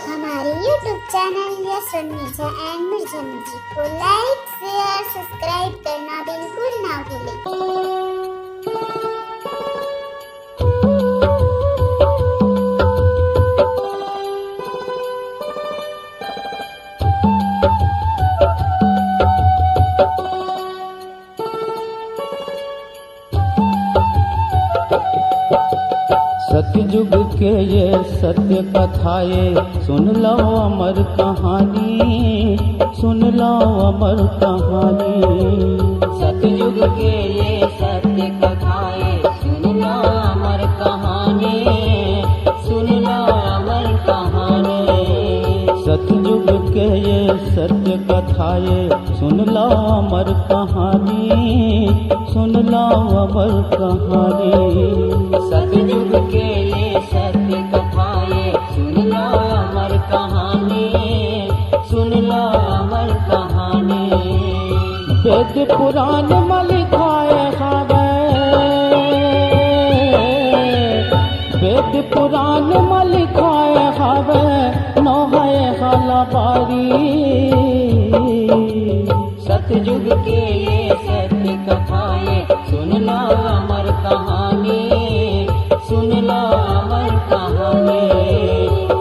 हमारे YouTube channel yes Mirza and Mirza music को like share subscribe करना बिल्कुल ना भूलें। सतयुग के ये सत्य कथाएं सुन लो अमर कहानी, सुन लो अमर कहानी। सतयुग के ये सत्य कथाएं सुन लो अमर कहानी, सुन लो अमर कहानी। सतयुग के ये सत्य कथाएं सुन लो अमर कहानी, सुन लो अमर कहानी। सतयुग के ये सत्य कथाएं सुन लो अमर कहानी, सुन लो अमर कहानी। वेद पुराण में लिखाए हवे, वेद पुराण में लिखाए हवे नो है हलाबारी। सतयुग के ये सत्य कथाएं सुन लो अमर कहानी, सुन लो अमर कहानी।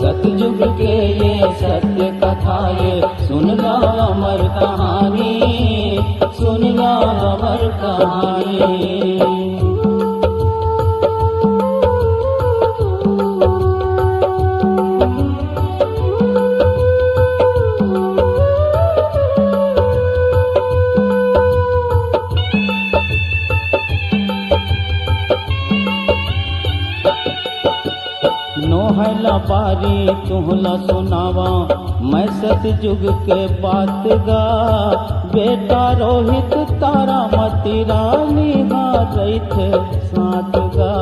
सतयुग के ये सत्य कथाएं सुन लो अमर कहानी, सुन लो अमर कहानी। नोहला बारी तुहला सुनावा मैं सतयुग के बात गा। बेटा रोहित तारा मती रानी रही थे साथ गा।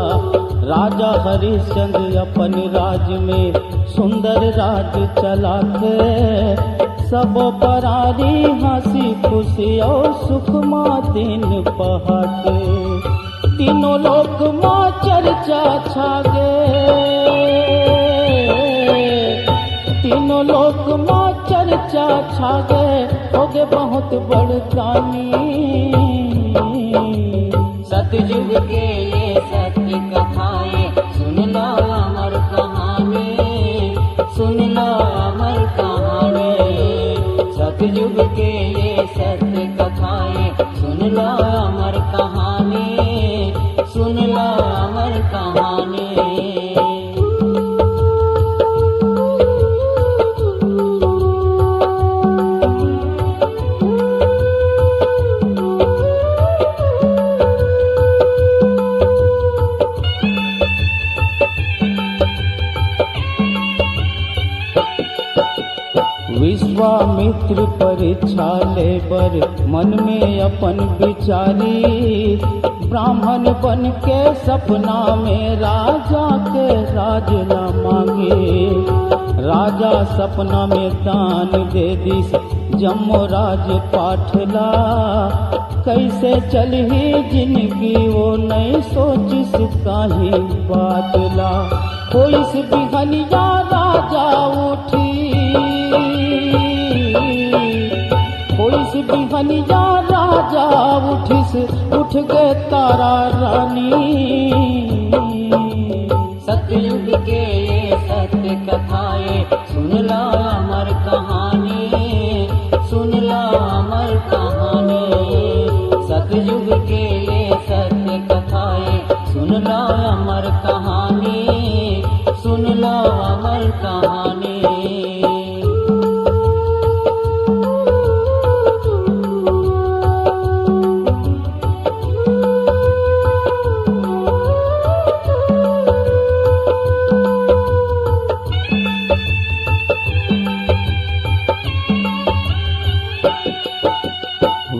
राजा हरिश्चंद्र अपन राज में सुंदर राज चलाते, सब बरारी हंसी खुशी और सुखमा दिन पहाते। तीनों लोक माँ चर्चा छागे, तीनों लोक माँ चर्चा छागे। होगे बहुत बड़कानी। सतयुग के ये सत्य कथाएं सुन लो अमर कहानी, सुन लो अमर कहानी। सतयुग के ये सत्य कथाएं सुन लो अमर कहानी, सुन लो अमर कहानी। विश्वामित्र परीक्षा लेबर मन में अपन विचारी। ब्राह्मण बन के सपना में राजा के राज ला मांगे। राजा सपना में दान दे दिस जम्मो राज पाठला। कैसे चलही जिंदगी वो नहीं सोचिस काही बातला। होइस बिहनिया राजा उठी, होइस बिहनिया राजा उठिस उठ गए तारा रानी। सतयुग के ये सत्य कथाएं सुन लो अमर कहानी, सुन लो अमर कहानी। सतयुग के ये सत्य कथाएं सुन लो अमर कहानी, सुन लो अमर कहानी।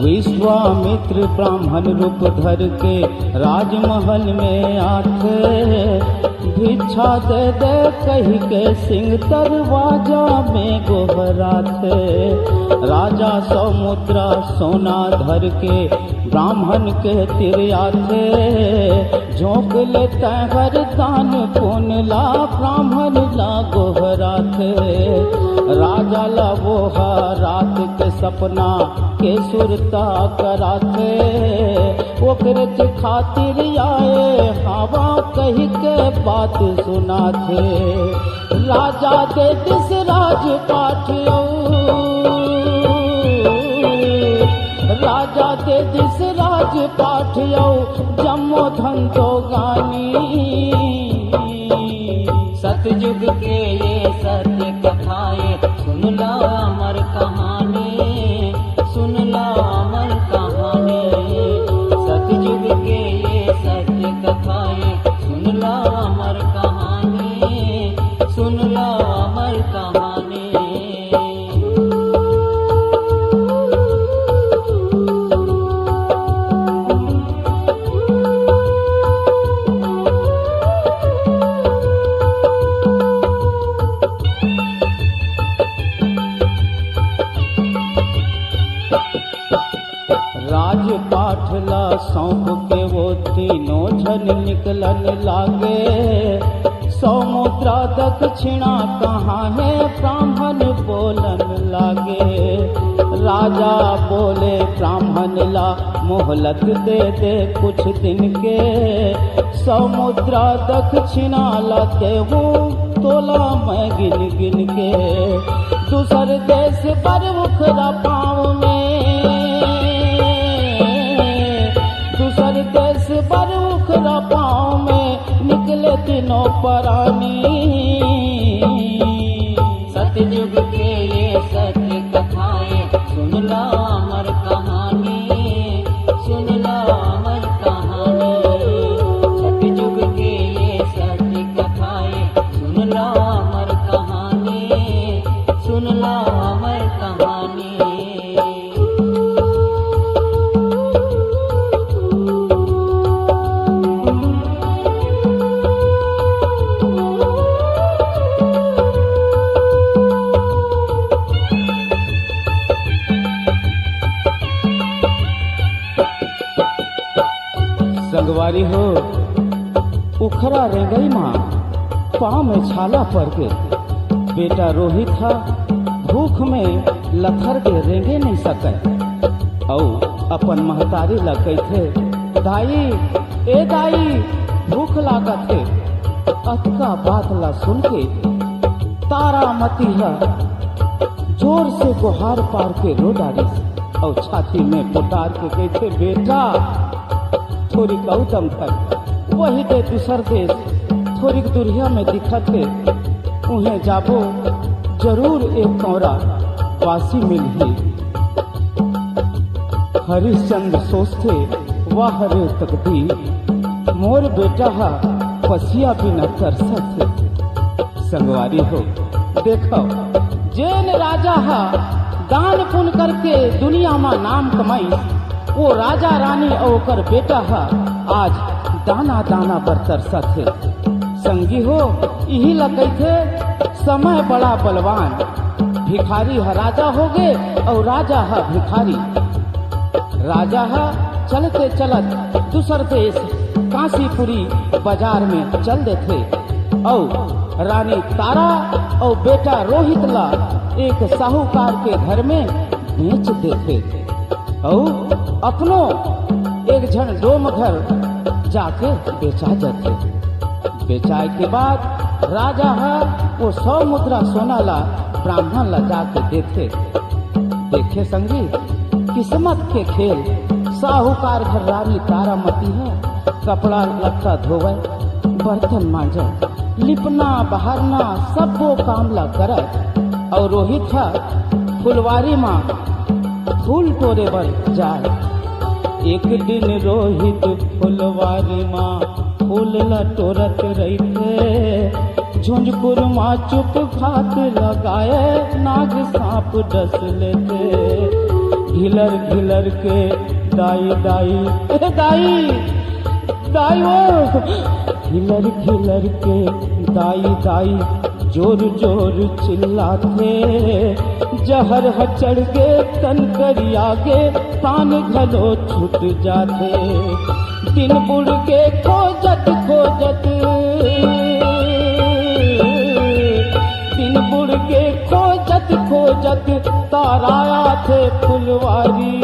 विश्वामित्र ब्राह्मण रूप धर के राजमहल में आते। भिक्षा दे दे कही के सिंह दरवाजा में गोहरा थे। राजा 100 मुद्रा सोना धर के ब्राह्मण के तिरिया थे। झोंक लेते हर दान पुण्य ला ब्राह्मण ला गोहरा थे। राजा ला वो रात के सपना के सुरता कराते। ओकरे के खातिर आए हवा कही के बात सुनाते। राजा दे दिस राजपाट राजा दे दिस राजपाट जम्मो धंधो गानी। सतयुग के ये सत्य कथाएं सुन ला अमर कहानी, सुन ला अमर कहानी। सतयुग के ये सत्य कथाएं सुन ला अमर कहानी, सुन ला अमर कहानी। राजपाट ला सौंप के वो तीनों जन निकलन लागे। 100 मुद्रा दक्षिणा कहाँ है ब्राह्मण बोलन लागे। राजा बोले ब्राह्मण ला मोहलत दे दे कुछ दिन के। 100 मुद्रा दक्षिणा लाते हूँ तोला मैं गिन गिन के। दूसर देश पर उखरा पाँव में, दूसर देश पर उखरा पाँव में निकले तीनों प्राणी। सतयुग के ये सत्य कथाएं सुन ला अमर कहानी, सुन ला अमर कहानी। सतयुग के ये सत्य कथाएं सुन ला अमर कहानी, सुन ला अमर कहानी। संगवारी हो उखरा रह गई माँ पाँव में छाला पड़ के। बेटा रोहित था भूख में लथर के रेंगे नहीं सके। और अपन महतारी लगे थे दाई ए दाई भूख लागत है। अतका बात ला सुन के तारा मती है जोर से गुहार पार के रो डाली और छाती में पुटार के गए थे बेटा थोड़ी कौतम कर वही दे दूसर देश थोड़ी दुरिया में दिखत है। उन्हें जाबो जरूर एक कौरा वासी मिली। हरिश्चंद्र सोचते वाह रे तकदीर मोर बेटा हा पसिया बिना तरसत है। संगवारी हो देखो जैन राजा हा दान पुण्य करके दुनिया में नाम कमाई। वो राजा रानी और ओकर बेटा हा आज दाना दाना पर तरसत है। संगी हो यही लगे थे समय बड़ा बलवान। भिखारी हा राजा हो गए और राजा हा भिखारी। राजा हा चलते चलत दूसर देश काशीपुरी बाजार में चल देते और रानी तारा और बेटा रोहित ला एक साहूकार के घर में बेच देते और अपनो एक जन डोम घर जाके बेचा जाते। बेचाए के बाद राजा है वो 100 मुद्रा सोना ला ब्राह्मण ला जाके देते। देखे संगी किस्मत के खेल साहूकार घर रानी तारामती है कपड़ा लत्ता धोवे बर्तन मांजे लिपना बहारना सब वो काम ला करे। और रोहित है फुलवारी माँ फूल तोड़े बर जाए। एक दिन रोहित फुलवारी माँ फूल लटोरत रही थे। झुंझपुर माँ चुप खात लगाए नाग सांप डस लेते। घिलर घिलर के दाई दाई दाई दाई ओ खिलर खिलर के दाई दाई जोर जोर चिल्लाते, जहर चढ़ के तन करी आगे तान घलो छूट जाते। दिन बुढ़ के खोजत खोजत, दिन बुढ़ के खोजत खोजत ताराया थे फुलवारी।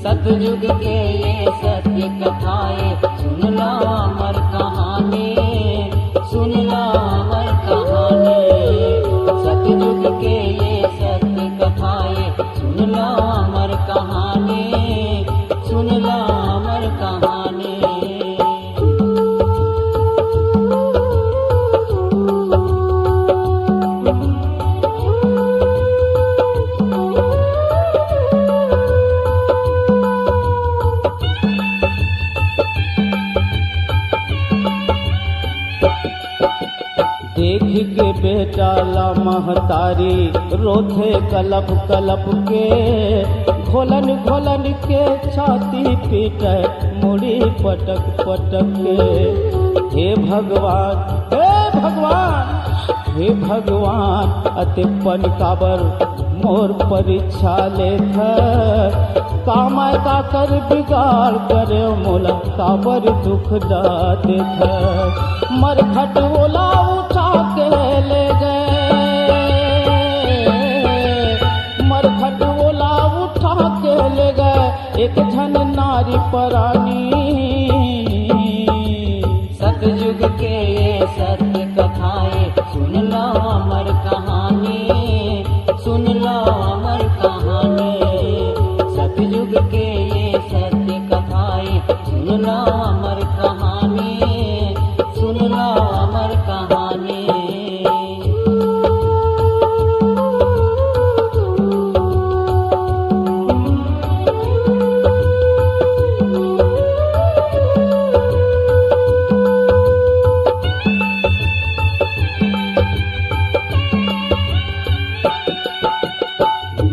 सतयुग के ये सत्य कथाएं सुन लो अमर कहानी, सुन लो अमर कहानी। सतयुग के ये सत्य कथाएं सुन लो अमर कहानी, सुन लो अमर कहानी। देख के बेटा ला महतारी रोथे कलप कलप के, घोलन घोलन के छाती पीटे मुड़ी पटक पटक के। हे भगवान हे भगवान हे भगवान, अति पन काबर मोर परीक्षा लेथ, काम का कर बिगाड़ करे मोला काबर दुख डा देथ। मरघट ओला उठा के ले गए, मरघट ओला उठा के ले गए एक झन नारी परानी। सतयुग के ये सत्य कथाएं सुन लो अमर कहानी, सुन लो अमर कहानी। सतयुग के ये सत्य कथाएं सुन लो अमर कहानी, सुन लो अमर कहानी।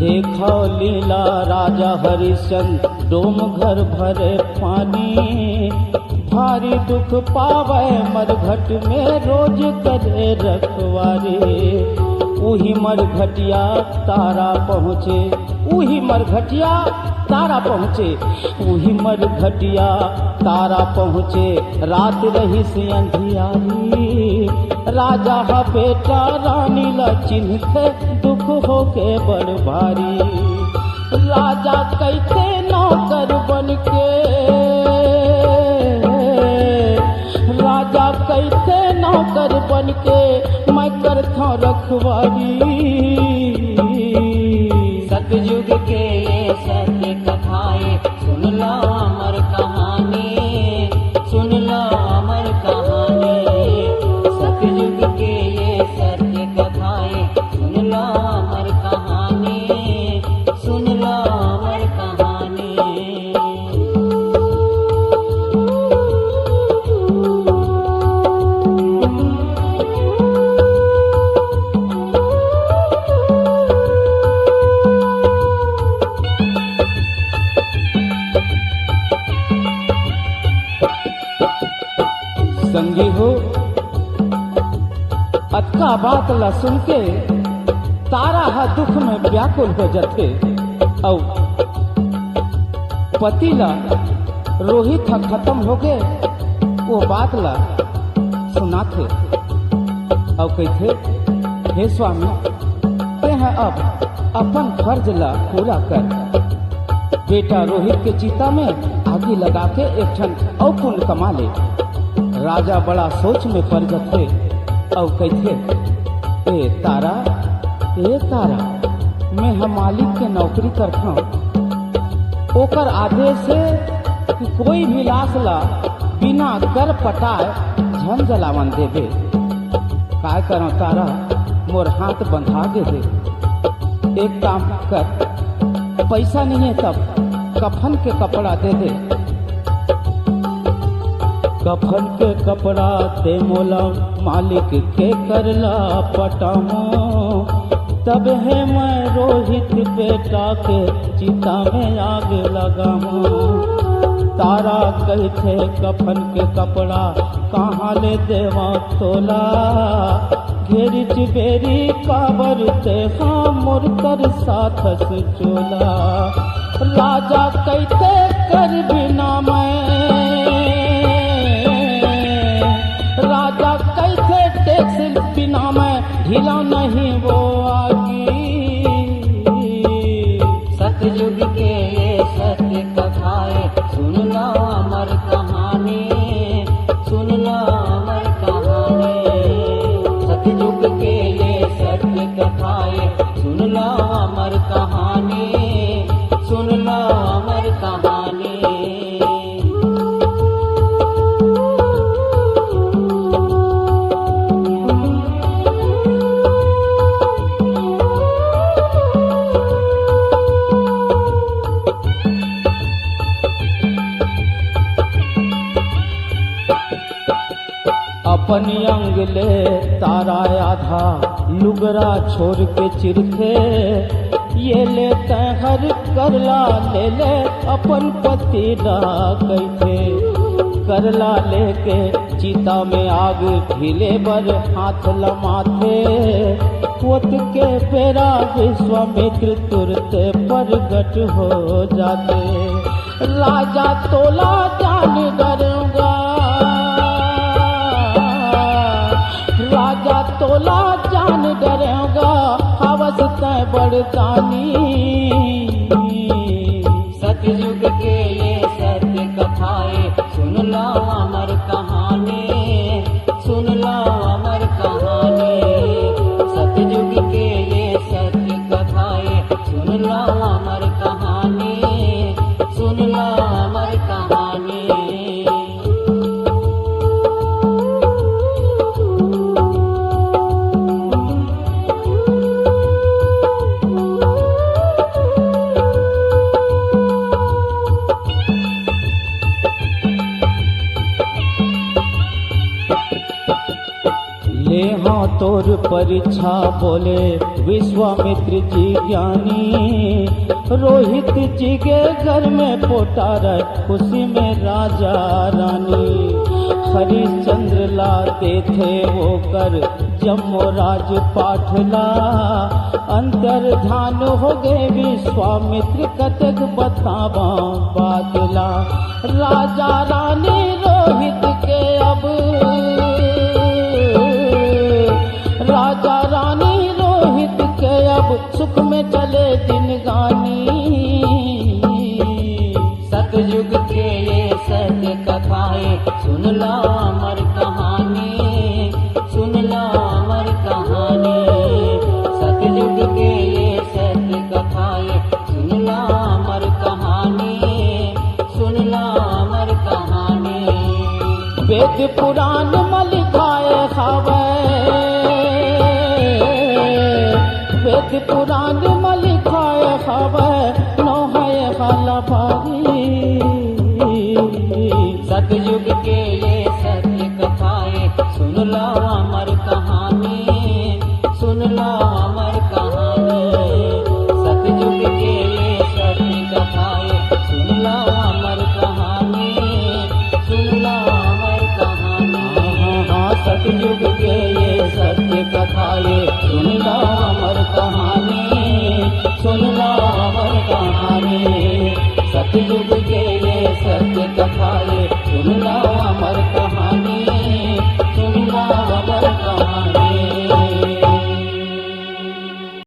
देखो लीला राजा हरिश्चंद्र डोम घर भरे पानी, भारी दुख पावे मरघट में रोज करे रखवारी। उही मरघटिया तारा पहुँचे, उही मरघटिया तारा पहुँचे, उही मरघटिया तारा पहुँचे। रात रही से अंधियारी, राजा हा बेटा रानी ला चिन्हते दुख हो के बड़ भारी। राजा कैसे नौकर बन के, राजा कैसे नौकर बन के मैं करता रखवारी। सतयुग के ये सत्य कथाएं सुन लो अमर कहानी, सुन लो अमर कहानी। सतयुग के ये सत्य कथाएं सुन लो अमर कहानी, सुन लो अमर कहानी। संगी हो अतका बात ला सुन के तारा हा दुख में व्याकुल हो जाते, औ पति ला रोहित हा खत्म हो गए वो बात ला सुनाथे। औ कहते हे स्वामी ते हैं अब अपन फर्ज ला पूरा कर। बेटा रोहित के चिता में आगे लगा के एक ठन और पुण्य कमा ले। राजा बड़ा सोच में पड़ जाते और कहते ए तारा मैं हम मालिक के नौकरी करता हूँ। ओकर आदेश से कि कोई भी लाश ला बिना कर पटाए झन जलावन देवे। काय करो तारा मोर हाथ बंधा दे दे। एक काम कर, पैसा नहीं है तब कफन के कपड़ा दे दे। कफन के कपड़ा ते मोला मालिक के करला पटाऊं। तब है मैं रोहित बेटा के चिता में आग लगाऊं। तारा कहते कफन के कपड़ा कहाँ ले देवा तोला, घेरी चिबेरी काबर ते हाँ मुरतर साथस चोला। राजा कहते कर बिना राजा कैसे टैक्स बिना मैं ढीला नहीं वो आगी। सतयुग के ये सत्य कथाएं सुन लो अमर कहानी, सुन लो अमर कहानी। सतयुग के ये सत्य कथाएं सुन लो अमर कहानी, सुन लो अमर कहानी। अपनी अंग ले तारा आधा लुगरा छोड़ के चिरथे, ये ले हर करला ले अपन पति डाकैथे। करला लेके चिता में आग ढीले बर हाथ लमाथे, पोत के पेरा विश्वामित्र तुरते प्रगट हो जाते। राजा तोला जान डरूंगा, राजा तोला जान डरेगा हवस तय बड़तानी। सतयुग के ये सत्य कथाएं सुन लो अमर कहानी, सुन लो अमर कहानी। सतयुग के ये सत्य कथाएं सुन लो अमर कहानी, सुन लो अमर कहानी। ले हाँ तोर परीक्षा बोले विश्वामित्र जी ज्ञानी। रोहित जी के घर में पोटा रहे खुशी में राजा रानी। हरिश्चंद्र लाते थे वो कर जम्मो राज पाठला, अंतर ध्यान हो गए विश्वामित्र कतक बतावा बादला। राजा रानी रोहित के अब, राजा रानी रोहित के अब सुख में चले दिन गानी। सतयुग के ये सत्य कथाएं सुन लो अमर कहानी, सुन लो अमर कहानी। सतयुग के ये सत्य कथाएं सुन लो अमर कहानी, सुन लो अमर कहानी। वेद पुराण में लिखाए हवे, वेद पुराण में लिखाए हवे नो है हाला भारी। सतयुग के ये सत्य कथाएं सुन लो अमर कहानी, सुन लो अमर कहानी। सतयुग के ये सत्य कथाएं सुन लो अमर कहानी, सुन लो अमर कहानी। हाँ सतयुग के ये सत्य कथाएं सुन लो अमर कहानी, सुन लो अमर कहानी। सतयुग के ये सत्य कथाएं सुन लो अमर कहानी।